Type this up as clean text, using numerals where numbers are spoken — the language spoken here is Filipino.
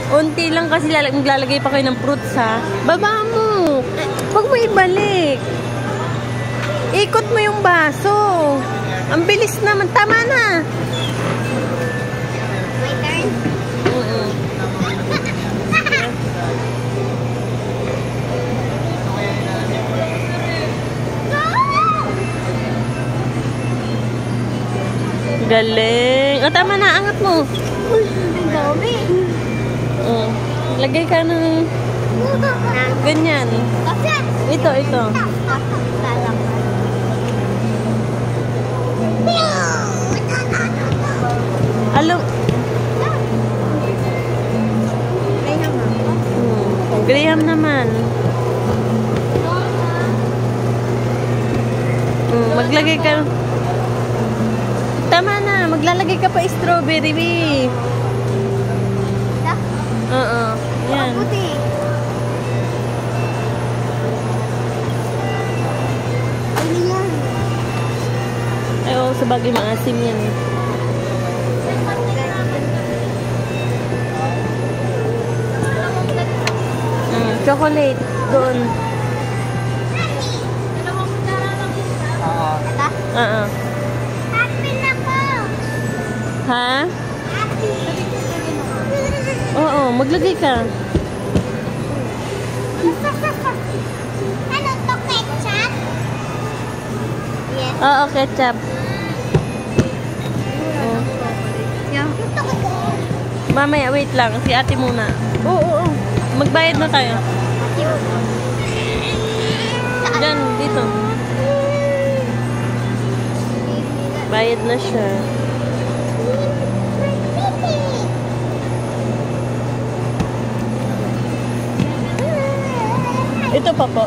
Unti lang kasi maglalagay pa kayo ng fruits, ha? Baba mo. Huwag mo ibalik. Ikot mo yung baso. Ang bilis naman. Tama na. My turn? Galing. O, tama na. Angat mo. Ang dami. Lagay ka ng ganyan. Ito. Alam. Graham naman. Maglagay ka. Tama na. Maglalagay ka pa strawberry, babe. Oo. Yan. Ay, oo. Sabagay maasim yan. Chocolate. Doon. Oo. Happy na po. Ha? Happy. Oo. Maglagay ka. Ano to, ketchup? Yes. Oo, ketchup. Mamaya, wait lang. Si ate muna. Oo. Magbayad na tayo. Diyan, dito. Bayad na siya. Ito pa po.